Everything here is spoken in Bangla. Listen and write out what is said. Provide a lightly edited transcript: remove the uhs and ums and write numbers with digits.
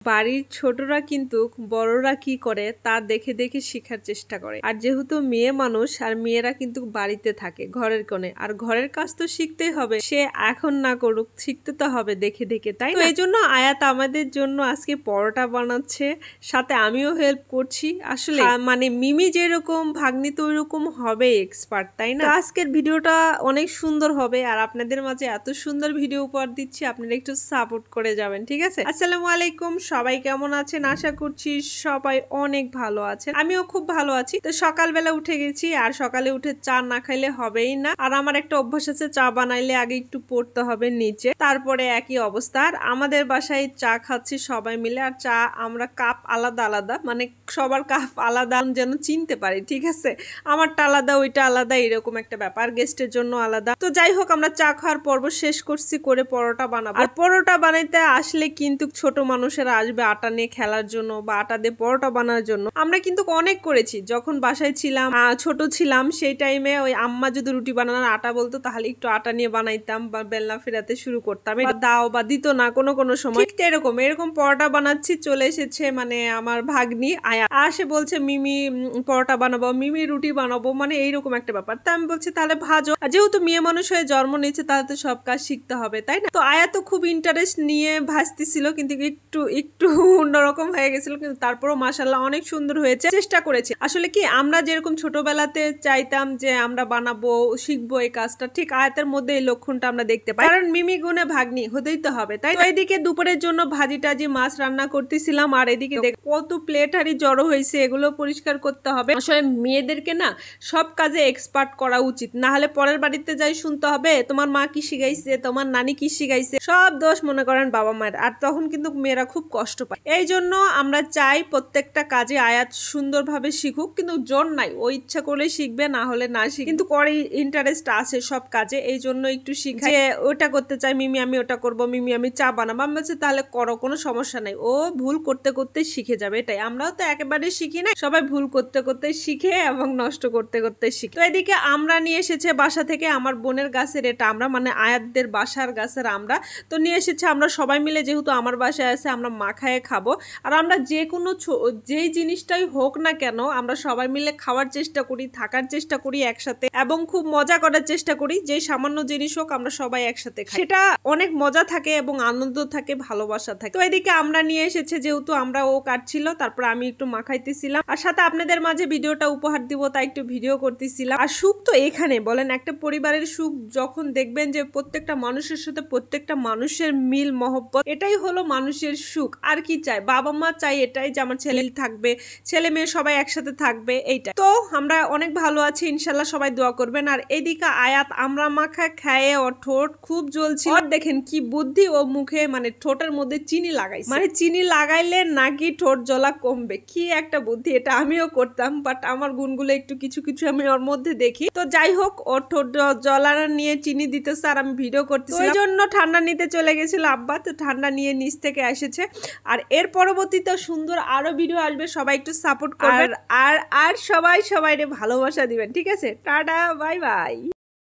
বাড়ির ছোটরা কিন্তু বড়রা কি করে তা দেখে দেখে শেখার চেষ্টা করে। আর যেহেতু মেয়ে মানুষ আর মেয়েরা কিন্তু বাড়িতে থাকে ঘরের কোণে, আর ঘরের কাজ তো শিখতেই হবে, সে এখন না করুক শিখতে তো হবে দেখে দেখে, তাই না? এই জন্য আয়াত আমাদের জন্য আজকে পরোটা বানাচ্ছে, সাথে আমিও হেল্প করছি। আসলে মানে মিমি যেরকম ভাগ্নি তো ওইরকম হবে এক্সপার্ট, তাই না? আজকের ভিডিওটা অনেক সুন্দর হবে আর আপনাদের মাঝে এত সুন্দর ভিডিও উপহার দিচ্ছি, আপনারা একটু সাপোর্ট করে যাবেন, ঠিক আছে? আসসালামু আলাইকুম, সবাই কেমন আছেন? আশা করছি সবাই অনেক ভালো আছেন, আমিও খুব ভালো আছি। তো সকালবেলা উঠে গেছি, আর সকালে উঠে চা না খাইলে হবেই না। আর আমার একটা অভ্যাস আছে, চা বানাইলে আগে একটু পড়তে হবে নিচে, তারপরে একই অবস্থা। আর আমাদের বাসায় চা খাচ্ছি সবাই মিলে, আর চা আমরা কাপ আলাদা আলাদা, মানে সবার কাপ আলাদা যেন চিনতে পারি, ঠিক আছে? আমারটা আলাদা, ওইটা আলাদা, এরকম একটা ব্যাপার, গেস্টের জন্য আলাদা। তো যাই হোক, আমরা চা খাওয়ার পর্ব শেষ করছি, করে পরোটা বানাবো। আর পরোটা বানাইতে আসলে কিন্তু ছোট মানুষেরা আসবে আটা নিয়ে খেলার জন্য বা আটা দিয়ে পরোটা বানানোর জন্য। আমরা কিন্তু অনেক করেছি যখন বাসায় ছিলাম, ছোট ছিলাম, সেই টাইমে ওই আম্মা যদি রুটি বানানোর আটা বলতো তাহলে একটু আটা নিয়ে বানাইতাম বা বেলনা ফেরাতে শুরু করতাম, দাও বা দিত না কোনো সময়। এরকম পরোটা বানাচ্ছি, চলে এসেছে মানে আমার ভাগ্নি আয়া, আসে বলছে মিমি পরোটা বানাবো, মিমি রুটি বানাবো, মানে এইরকম একটা ব্যাপার। তা আমি বলছি তাহলে ভাজো, যেহেতু মেয়ে মানুষ হয়ে জন্ম নিয়েছে তাহলে তো সব কাজ শিখতে হবে, তাই না? তো আয়া তো খুব ইন্টারেস্ট নিয়ে ভাজতেছিল, কিন্তু একটু একটু অন্যরকম হয়ে গেছিল, কিন্তু তারপরও মাশাআল্লাহ অনেক সুন্দর হয়েছে। চেষ্টা করেছি। আসলে কি আমরা যেরকম ছোটবেলাতে চাইতাম যে আমরা বানাবো, শিখবো এই কাজটা, ঠিক আয়াতের মধ্যে এই লক্ষণটা আমরা দেখতে পাই, কারণ মিমি গুণে ভাগ্নি হতেই তো হবে, তাই? এদিকে দুপুরের জন্য ভাজি টাজি মাছ রান্না করতেছিলাম, আর এদিকে দেখ কত প্লেট হারি জড়ো হয়েছে, এগুলো পরিষ্কার করতে হবে। আসলে মেয়েদেরকে না সব কাজে এক্সপার্ট করা উচিত, না হলে পরের বাড়িতে যাই শুনতে হবে তোমার মা কি শিখাইছে, তোমার নানি কি শিখাইছে, সব দোষ মনে করেন বাবা মায়ের, আর তখন কিন্তু মেয়েরা খুব কষ্ট পায়। এই জন্য আমরা চাই প্রত্যেকটা কাজে আয়াত সুন্দরভাবে শিখুক, কিন্তু জোর নাই, ও ইচ্ছা করলে শিখবে, না হলে না শিখবে, কিন্তু করে ইন্টারেস্ট আছে সব কাজে, এই জন্য একটু শিখাই। ওটা করতে চাই মিমি, আমি ওটা করবো, মিমি আমি চা বানাবো, আমি বলছি তাহলে করো, কোনো সমস্যা নাই, ও ভুল করতে করতে শিখে যাবে, এটাই। আমরাও তো একেবারে শিখি না, সবাই ভুল করতে করতে শিখে এবং নষ্ট করতে করতে শিখে। তো এদিকে আমরা নিয়ে এসেছে বাসা থেকে আমার বোনের গাছের, এটা আমরা মানে আয়াতদের বাসার গাছের আমরা তো নিয়ে এসেছে, আমরা সবাই মিলে যেহেতু আমার বাসায় আছে আমরা মাখায়ে খাবো। আর আমরা যে কোনো যেই জিনিসটাই হোক না কেন আমরা সবাই মিলে খাওয়ার চেষ্টা করি, থাকার চেষ্টা করি একসাথে, এবং খুব মজা করার চেষ্টা করি। যে সামান্য জিনিস হোক আমরা সবাই একসাথে খাই, সেটা অনেক মজা থাকে এবং আনন্দ থাকে, ভালোবাসা থাকে। তো এদিকে আমরা নিয়ে এসেছে, যেহেতু আমরা ও কাটছিল, তারপর আমি একটু মাখাইতেছিলাম, আর সাথে আপনাদের মাঝে ভিডিওটা উপহার দিব তাই একটু ভিডিও করতেছিলাম। আর সুখ তো এখানে বলেন, একটা পরিবারের সুখ যখন দেখবেন যে প্রত্যেকটা মানুষের সাথে প্রত্যেকটা মানুষের মিল মহব্বত, এটাই হলো মানুষের সুখ। আর কি চাই, বাবা মা চাই এটাই যে আমার ছেলে থাকবে, ছেলে মেয়ে সবাই একসাথে থাকবে, এইটা। তো আমরা অনেক ভালো আছি ইনশাল্লাহ, সবাই দোয়া করবেন। আর এদিকে আয়াত আমরা মাখা খায়, ওর ঠোঁট খুব জ্বলছিল, আর দেখেন কি বুদ্ধি, ও মুখে মানে ঠোঁটের মধ্যে চিনি লাগাইছে, মানে চিনি লাগাইলে নাকি ঠোঁট জ্বলা কমবে, কি একটা বুদ্ধি, এটা আমিও করতাম, বাট আমার গুণগুলো একটু কিছু কিছু আমি ওর মধ্যে দেখি। তো যাই হোক, ওর ঠোঁট জ্বলা নিয়ে চিনি দিতেছে আর আমি ভিডিও করতেছি, ওই জন্য ঠান্ডা নিতে চলে গেছিল আব্বা, তো ঠান্ডা নিয়ে নিচ থেকে এসেছে। আর এর পরবর্তীতে সুন্দর আরো ভিডিও আসবে, সবাই একটু সাপোর্ট করবেন, আর সবাই সবাইরে ভালোবাসা দিবেন, ঠিক আছে? Tata, bye bye.